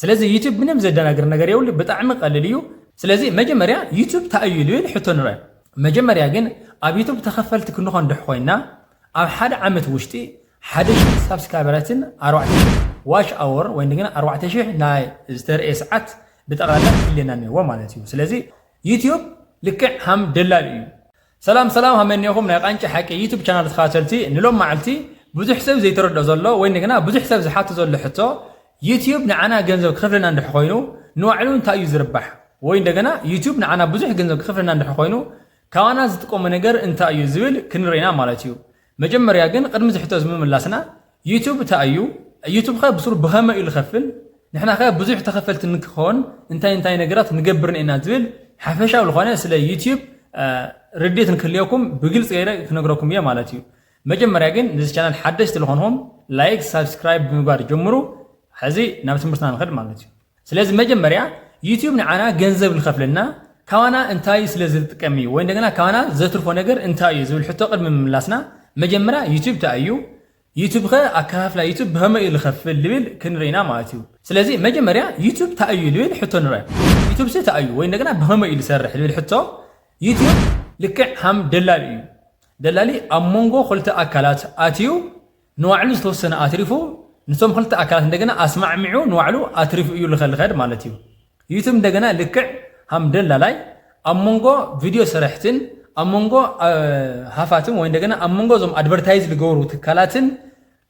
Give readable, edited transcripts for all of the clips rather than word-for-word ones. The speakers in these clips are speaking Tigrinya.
ስለዚህ ዩቲዩብ ምንም ዘደናገር ነገር የውል በጣም ቀለል እዩ ስለዚህ መጀመሪያ ዩቲዩብ ታእዩሉ ሕቶ ንረ መጀመሪያ ግን ኣብ ዩቲዩብ ተኸፈልቲ ክንኾን ድሕ ኮይና ኣብ ሓደ ዓመት ውሽጢ 1000 ሳብስክራይበራትን 4000 ዋች አወር ወይ እንደገና 4000 ናይ ዝተርኤ ሰዓት بتقرأ كلنا نيوه مالتيو سلازي يوتيوب لك هم دلال እዩ سلام هم انيكم ناقانچ حق يوتيوب channel تخاتلتي نلوم معلتي ብዙሕ ሰብ ዘይተረድኦ ዘሎ ወይ እንደገና ብዙሕ ሰብ ዝሓተ ዘሎ ሕቶ ዩቲዩብ ንዓና ገንዘብ ክኸፍለና እንድሕ ኮይኑ ንዋዕሉ እንታይ እዩ ዝርባሕ ወይ እንደገና ዩቲዩብ ንዓና ብዙሕ ገንዘብ ክኸፍለና እንድሕ ኮይኑ ካዋና ዝጥቀም ነገር እንታይ እዩ ዝብል ክንሪና ማለት እዩ መጀመርያ ግን ቅድሚ ዝሕቶ ዝምምላስና ዩቲዩብ እንታይ እዩ ዩቲዩብ ኸ ብሱሩ ብኸመ እዩ ዝኸፍል نحن خا بزح تخفلت نكون انتي نجرات نجبرن إن زول حفشة والخانة سلا يوتيوب رديت نخليكم بقلص غيره نقرأكم يا مالتيو مجمع راجن نزل channel حدث تلهونهم لايك سبسكرايب بمقار جمرو هذه نفس مرسنا نخد مالتيو سلازم مجمع ريا يوتيوب نعنا جنزب الخفلنا كوانا انتي سلازم تكمي وين دعنا كوانا زترفو نجر انتي زول حتى قد من لاسنا مجمع يوتيوب تأيو يوتيوب خا أكاف لا يوتيوب بهم الخفل لبل كنرينا مالتيو سلازي مجمريا يوتيوب تأيو لبل حتى نرى يوتيوب سي تأيو وين دقنا بهم يسرح لبل حتى يوتيوب لك هم دلالي أمونغو خلت أكلات آتيو نوعلو توسنا أتريفو نسوم خلت أكلات دقنا أسمع معو نوعلو أتريفو يو الخير مالتيو يوتيوب دقنا لك هم دلالي أمونغو فيديو سرحتن أمونغو هافاتم وين دقنا أمونغو زم أدفرتايز لجورو تكالاتن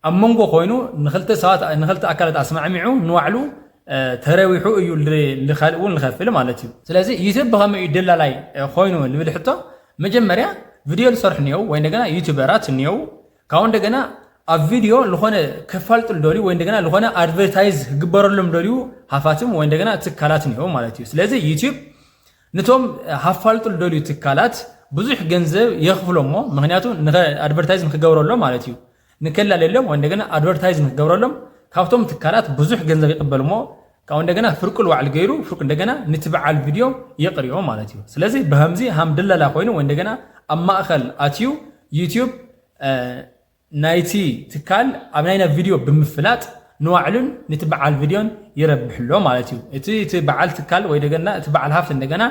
أمونغو خوينو نخلت أكلات أسمع معو نوعلو تراويحو يو اللي خالقون الخفل مالتيو سلازي يوتيوب بهم يدلالي خوينو اللي بالحطة مجمريا فيديو الصرح نيو وين دقنا يوتيوبرات نيو كون دقنا الفيديو اللي خونه كفالت الدولي وين دقنا اللي خونه أدفرتايز جبر لهم دوليو هافاتم وين دقنا تكالات نيو مالتيو سلازي يوتيوب نتوم هافالت الدوليو تكالات ብዙሕ ገንዘብ ይኽፍሎሞ ምክንያቱ አድቨርታይዝ ንክገብረሎ ማለት እዩ ንከላለሎም ወይ እንደገና አድቨርታይዝ ንክገብረሎም ካብቶም ትካላት ብዙሕ ገንዘብ ይቅበልሞ ካው እንደገና ፍርቁል ዋዕል ገይሩ ፍርቁ እንደገና ንትበዓል ቪዲዮ ይቅሪዮ ማለት እዩ ስለዚህ በህምዚ ሃም ደላላ ኮይኑ ወይ እንደገና ኣብ ማእኸል አትዩ ዩቲዩብ ናይቲ ትካል ኣብ ናይና ቪዲዮ ብምፍላጥ ንዋዕሉን ንትበዓል ቪዲዮን ይረብሕሎ ማለት እዩ እቲ ትበዓል ትካል ወይ እንደገና ትበዓል ሃፍት እንደገና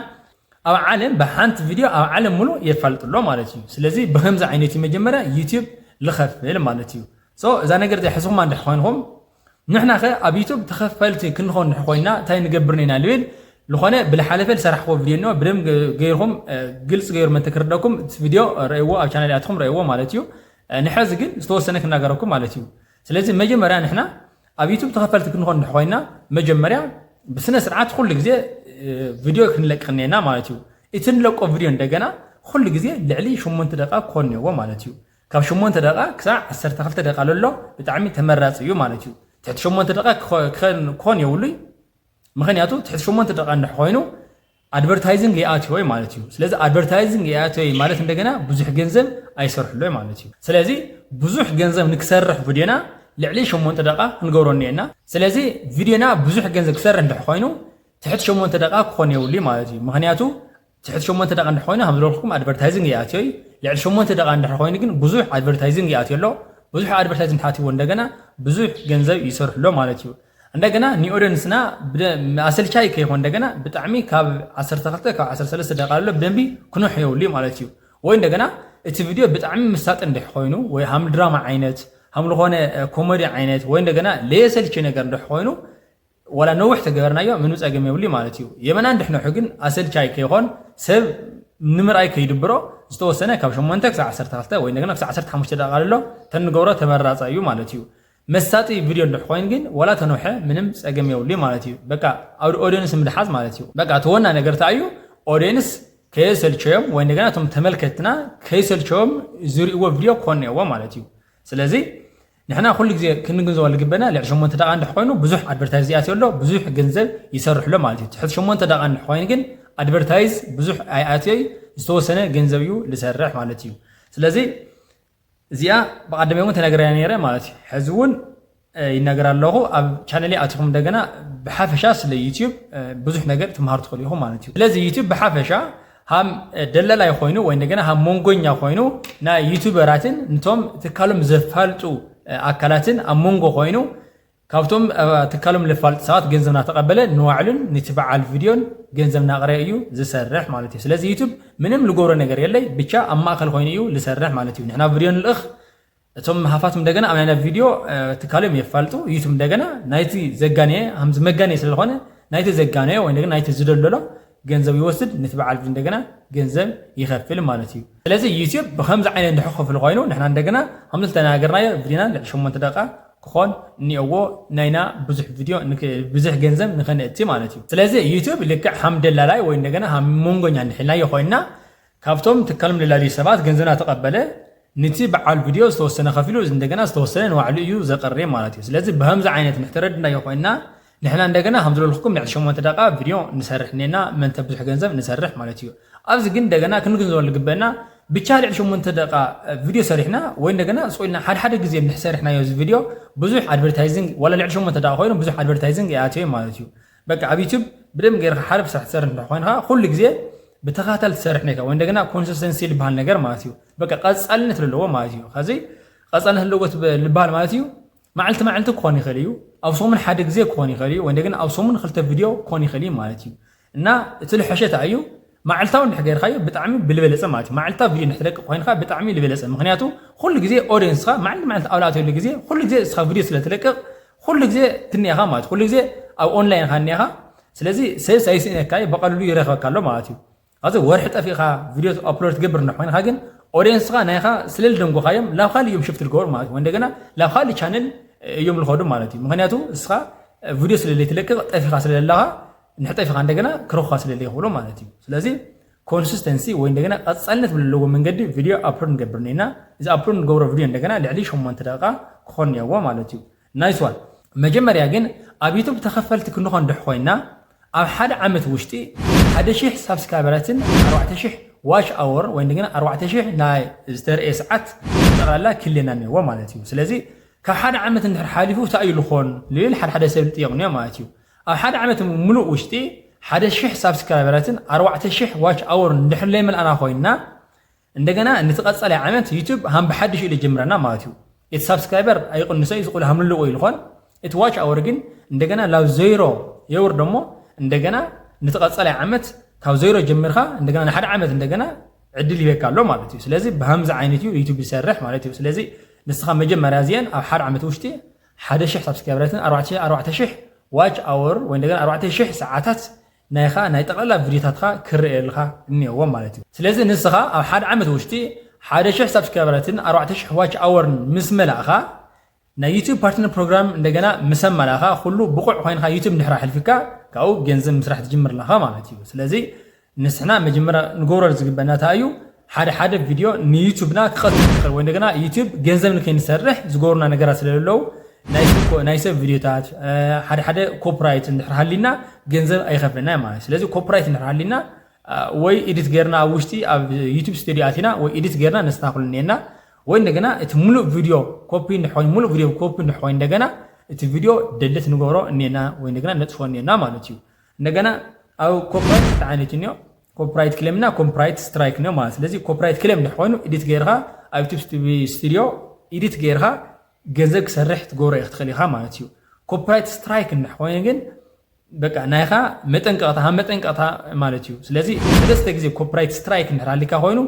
أو عالم بحانت فيديو أو عالم ملو يفعلت له مالتيو سلازي بهمزة عينتي مجمرة يوتيوب لخفل مالتيو إذا نقدر يحسون ما نحوينهم نحن أخي أبي يوتيوب تخفلتي كنخون نحوينا تاي نقبرنينا لوين لخونا بالحالة سرحوا فيديو برم غيرهم جلس غير من تكرركم فيديو رأيوه أو شانلاتهم رأيوه مالتيو نحرز جل استوى سنة كنا جركم مالتيو سلازي مجمرة نحنا أبي يوتيوب تخفلتي كنخون نحوينا مجمرة بسنة سرعات كل جزء فيديو كنلك خنينا مالتيو يتنلقو فيديو እንደገና كل ጊዜ لعلي 8 دقيقه كونيو مالتيو ካብ 8 دقيقه ክሳዕ 12 دقيقه ለሎ ብጣዕሚ ተመራፂ እዩ مالتيو ትሕቲ 8 دقيقه كونيو ሉይ ምክንያቱ ትሕቲ 8 دقيقه እንድኾይኑ አድቨርታይዚንግ ያአትዩ ወይ مالتيو ስለዚህ አድቨርታይዚንግ ያአትዩ ማለት እንደገና ብዙሕ ገንዘብ አይሰርሕሉ مالتيو ስለዚህ ብዙሕ ገንዘብ ንክሰርሕ ቪዲዮና لعلي 8 دقيقه ንገብሮኒና ስለዚህ ቪዲዮና ብዙሕ ገንዘብ ክሰርሕ እንድኾይኑ تحت شمون تدقق كون يولي مالتي مخنياتو تحت شمون تدقق نحوينا هم لكم ادفرتايزنج ياتي يعني شمون تدقق نحوين ግን ብዙሕ ادفرتايزنج ياتي له ብዙሕ ادفرتايزنج حاتي ወንደገና ብዙሕ ገንዘብ ይሰርሕ له مالتي እንደገና ኒ ኦዲየንስና አሰልቻይ ከይሆን እንደገና በጣዕሚ ካብ 12 ካብ 13 ደቂቃ له በደንቢ ኩኑሕ ይውሊ مالتي ወይ እንደገና እቲ ቪዲዮ በጣዕሚ መሳጥ እንደሆይኑ ወይ ሃም ድራማ አይነት ሃም ለሆነ ኮሜዲ አይነት ወይ እንደገና ለየሰልች ነገር እንደሆይኑ ولا نوح تجارنا يوم منو تأجم يولي مالتيو يمنا نحن حقن أصل شيء كيخون سب نمر أي كيدبرو استوى سنة كابش منتك ساعة 10 وين نقولنا ساعة 10 15 دقيقة له تنجورة تمرات أيو مالتيو مساتي فيديو نحوين جن ولا تنوحه منم تأجم يولي مالتيو بقى أودينس مدحاز مالتيو بقى تونا نقرت أيو أودينس كيس الشيم وين نقولنا تم تملكتنا كيس الشيم زوري هو فيديو كوني هو مالتيو سلازي نحن كل جزء كنا جنزوا اللي جبنا لعشان ما تدعى عند حوينه بزح أدفرتايزيات ولا بزح جنزل يسرح له مالتي تحس شو ما تدعى عند حوين جن أدفرتايز بزح آياتي استوى سنة جنزبيو لسرح مالتيو سلازي زيا بعد ما يوم تنقرأني رأي مالتي حزون ينقرأ الله أب channelي أتخم دجنا بحافشاس ليوتيوب بزح نقر تمهارت خليه مالتيو لازم يوتيوب بحافشة هم دللا يخوينه وين دجنا هم مونغون يخوينه نا يوتيوبراتين نتوم تكلم زفالتو أكلاتن أمونغو خوينو ካብቶም ትካሎም ልፋልጥ ሰባት ገንዘብና ተቀበለ ንዋዕሉን ንትበዓል ቪድዮን ገንዘብና ቅረይ እዩ ዝሰርሕ ማለት እዩ ስለዚ ዩቲዩብ ምንም ልጎሮ ነገር የለይ ብቻ ኣብ ማእከል ኮይኑ እዩ ዝሰርሕ ማለት እዩ ንሕና ቪድዮ ንልእኽ እቶም ሃፋትም እንደገና ኣብ ናይና ቪድዮ ትካሎም የፋልጡ ዩቲዩብ እንደገና ናይቲ ዘጋነየ ሃምዝ መጋነየ ስለዝኾነ ናይቲ ዘጋነየ ወይ እንደገና ናይቲ ዝደለሎ ገንዘብ ይወስድ ንትበዓል እንደገና ገንዘብ ይኸፍል ማለት እዩ ስለዚ ዩቲዩብ ብከምዚ ዓይነት እንድሕኸፍል ኮይኑ ንሕና እንደገና ሃምዝ ተናገርናዮ ቪድዮና 8 ደቂቃ ክኾን እኒአዎ ናይና ብዙሕ ቪድዮ ብዙሕ ገንዘብ ንኽንእቲ ማለት እዩ ስለዚ ዩቲዩብ ልክዕ ሃምደላላይ ወይ እንደገና መንጎኛ ንሕልናዮ ኮይና ካብቶም ትካሎም ልላልዩ ሰባት ገንዘብና ተቐበለ ነቲ በዓል ቪድዮ ዝተወሰነ ከፊሉ እንደገና ዝተወሰነ ንዋዕሉ እዩ ዘቕርብ ማለት እዩ ስለዚ ብከምዚ ዓይነት ንሕተረድናዮ ኮይና ንሕና እንደገና ከምዝለልኩም 8 ደቂቃ ቪድዮ ንሰርሕ ነና መንተ ብዙሕ ገንዘብ ንሰርሕ ማለት እዩ ኣብዚ ግን እንደገና ክንግንዘበሉ ግበና ብቻ 8 ደቂቃ ቪድዮ ሰሪሕና ወይ እንደገና ጾይልና ሓደ ግዜ ንሕሰርሕናዮ እዚ ቪድዮ ብዙሕ ኣድቨርታይዚንግ ወላ 8 ደቂቃ ኮይኑ ብዙሕ ኣድቨርታይዚንግ ያኣትዮ ማለት እዩ በቃ ኣብ ዩቲዩብ ብደም ጌርካ ሓደ ስራሕ ትሰርሕ ኮይንካ ኩሉ ግዜ ብተኻተል ትሰርሕ ነካ ወይ እንደገና ኮንሲስተንሲ ልበሃል ነገር ማለት እዩ በቃ ቀጻልነት ለለዎ ማለት እዩ ከዚ ቀጻልነት ለለዎ ልበሃል ማለት እዩ ማዓልቲ ማዓልቲ ክኾን ይኽእል እዩ ኣብ ሰሙን ሓደ ግዜ ክኾን ይኽእል እዩ ወይ እንደገና ኣብ ሰሙን 2 ቪድዮ ክኾን ይኽእል እዩ ማለት እዩ እና እቲ ልሕሸት እዩ ማዓልታው ንሕገርካዮ ብጣዕሚ ብልበለፀ ማለት እዩ ማዓልታው ቪድዮ ንሕትለቅቕ ኮይንካ ብጣዕሚ ልበለፀ ምክንያቱ ኩሉ ግዜ ኦዲየንስካ ማዓልቲ ኣብላዕተሉ ግዜ ኩሉ ግዜ እስኻ ቪድዮ ስለትለቅቕ ኩሉ ግዜ ትኒአኻ ማለት ኩሉ ግዜ ኣብ ኦንላይን ካ ኒአኻ ስለዚ ሰብ ሳይስእነካ በቀልሉ ይረኽበካ ኣሎ ማለት እዩ ኣብዚ ወርሒ ጠፊኻ ቪድዮ ኣፕሎድ ትገብር ኮይንካ ግን ኦዲየንስካ ናይኻ ስለልደንጎኻዮም ላብ ካሊእ እዮም ሽፍት ልገበሩ ማለት እዩ ወይ እንደገና ላብ ካሊእ ቻነል እዮም ልኸዱ ማለት እዩ ምክንያቱ እስኻ ቪድዮ ስለለይትለቅቕ ጠፊኻ ስለለኻ ንሕጠፊኻ እንደገና ክረኽኻ ስለለይኽብሎ ማለት እዩ ስለዚ ኮንሲስተንሲ ወይ እንደገና ቀጻልነት ብለለዎ መንገዲ ቪድዮ ኣፕሎድ ንገብር ነና እዚ ኣፕሎድ ንገብሮ ቪድዮ እንደገና ልዕሊ 8 ደቂቃ ክኾን እኒአዎ ማለት እዩ ናይስ ዋን መጀመርያ ግን ኣብ ዩቲዩብ ተኸፈልቲ ክንኾን ድሕ ኮይና ኣብ ሓደ ዓመት ውሽጢ 1000 ሳብስክራይበራትን 4000 ዋች ኣወር ወይ እንደገና 4000 ናይ ዝተርኤ ሰዓት ጠቕላላ ክልየና እኒአዎ ማለት እዩ ስለዚ ካብ ሓደ ዓመት እንድሕር ሓሊፉ እንታይ እዩ ልኾን ልብል ሓደ ሰብ ልጥየቕንዮ ማለት እዩ ኣብ ሓደ ዓመት ሙሉእ ውሽጢ 1000 ሳብስክራይበራትን 4000 ዋች ኣወር እንድሕር ለይመልኣና ኮይና እንደገና ንትቐጸለ ዓመት ዩቲዩብ ሃም ብሓድሽ ኢሉ ጀምረና ማለት እዩ እቲ ሳብስክራይበር ኣይቕንሶ እዩ ዝቕሉ ሃምልልቆ ኢልኾን እቲ ዋች ኣወር ግን እንደገና ላብ ዘይሮ የውርዶ እሞ እንደገና ንትቐጸለ ዓመት ካብ ዘይሮ ጀሚርካ እንደገና ንሓደ ዓመት እንደገና ዕድል ይበካ ኣሎ ማለት እዩ ስለዚ ብሃምዚ ዓይነት እዩ ዩቲዩብ ይሰርሕ ማለት እዩ ስለዚ ንስኻ መጀመርያ እዚአን ኣብ ሓደ ዓመት ውሽጢ 1000 ሳብስክራይበራትን 4000 ዋች ኣወር ወይ እንደገና 4000 ሰዓታት ናይኻ ናይ ጠቕላላ ቪድዮታትካ ክርአየልካ እኒአዎ ማለት እዩ ስለዚ ንስኻ ኣብ ሓደ ዓመት ውሽጢ 1000 ሳብስክራይበራትን 4000 ዋች ኣወር ምስ መላእኻ ናይ ዩቲዩብ ፓርትነር ፕሮግራም እንደገና ምስ መላእኻ ኩሉ ብቑዕ ኮይንካ ዩቲዩብ ንድሕራ ሕልፊካ ካብኡ ገንዘብ ምስራሕ ትጅምር ለኻ ማለት እዩ ስለዚ ንስሕና መጀመርያ ንገብሮ ዝግበአና እንታይ እዩ ሓደ ቪድዮ ንዩቲዩብና ክኸፍል ይኽእል ወይ እንደገና ዩቲዩብ ገንዘብ ንከይንሰርሕ ዝገብሩና ነገራት ስለለዉ ናይ ሰብ ቪድዮታት ሓደ ኮፒራይት እንድሕር ሃሊና ገንዘብ ኣይኸፍለና ማለት ስለዚ ኮፒራይት እንድሕር ሃሊና ወይ ኤዲት ጌርና ኣብ ውሽጢ ኣብ ዩቲዩብ ስቱዲዮ ኣቲና ወይ ኤዲት ጌርና ነስተኻኽሉ እኒአና ወይ እንደገና እቲ ሙሉእ ቪድዮ ኮፒ እንድሕር ሙሉእ ቪድዮ ኮፒ እንድሕር እንደገና እቲ ቪድዮ ደልት ንገብሮ እኒአና ወይ እንደገና ነጥፎ እኒአና ማለት እዩ እንደገና ኣብ ኮፒራይት ዓይነት እኒኦ ኮፒራይት ክሌምና ኮፒራይት ስትራይክ ነው ማለት ስለዚ ኮፒራይት ክሌም እንድሕር ኮይኑ ኤዲት ጌርካ ኣብ ዩቲዩብ ስቱዲዮ ኤዲት ጌርካ ገንዘብ ክሰርሕ ትገብሮ ኢኻ ትኽእል ኢኻ ማለት እዩ ኮፒራይት ስትራይክ እንድሕር ኮይኑ ግን በቃ ናይኻ መጠንቀቕታ ማለት እዩ ስለዚ ሰለስተ ግዜ ኮፒራይት ስትራይክ እንድሕር ሃሊካ ኮይኑ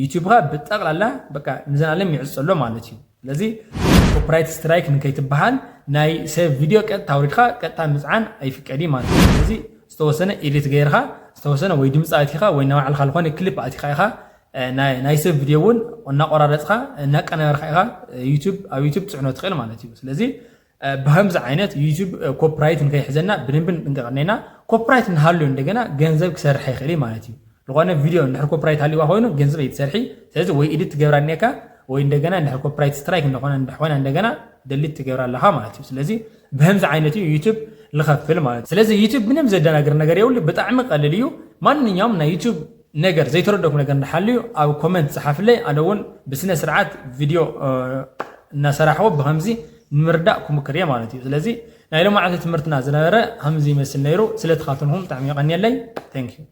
ዩቲዩብካ ብጠቕላላ በቃ ንዘላለም ይዕፀሎ ማለት እዩ ስለዚ ኮፒራይት ስትራይክ ንከይትበሃል ናይ ሰብ ቪድዮ ቀጥታ ኣውሪድካ ቀጥታ ምፅዓን ኣይፍቀዲ ማለት እዩ ስለዚ ዝተወሰነ ኤዲት ጌርካ ዝተወሰነ ወይ ድምፂ ኣቲኻ ወይ ናባዕልካ ዝኾነ ክሊፕ ኣቲኻ ኢኻ ናይ ሰብ ቪድዮ እውን እናቆራረፅካ እናቀናበርካ ኢኻ ኣብ ዩቲዩብ ፅዕኖ ትኽእል ማለት እዩ ስለዚ ብከምዚ ዓይነት ዩቲዩብ ኮፒራይት ንከይሕዘና ብደንቢ ንጥንቀቕ እኒአና ኮፒራይት እንሃልዩ እንደገና ገንዘብ ክሰርሕ ይኽእል ማለት እዩ ዝኾነ ቪድዮ እንድሕር ኮፒራይት ሃልይዋ ኮይኑ ገንዘብ ኣይትሰርሒ ስለዚ ወይ ኤዲት ትገብራ እኒአካ ወይ እንደገና እንድሕር ኮፒራይት ስትራይክ እንድሕር እንደገና ደሊት ትገብራ ኣለኻ ማለት እዩ ስለዚ ብከምዚ ዓይነት እዩ ዩቲዩብ ልኸፍል ማለት እዩ ስለዚ ዩቲዩብ ምንም ዘደናግር ነገር የብሉ ብጣዕሚ ቀሊል እዩ ማንኛውም ናይ ዩቲዩብ ነገር ዘይተረደኩም ነገር እንዳሓልዩ ኣብ ኮመንት ጽሓፍለይ ኣነ እውን ብስነ ስርዓት ቪድዮ እናሰራሕዎ ብከምዚ ንምርዳእ ክሙክር እየ ማለት እዩ ስለዚ ናይ ሎማዓልቲ ትምህርትና ዝነበረ ከምዚ ይመስል ነይሩ ስለተኻተልኩም ብጣዕሚ ይቀኒየለይ ታንኪዩ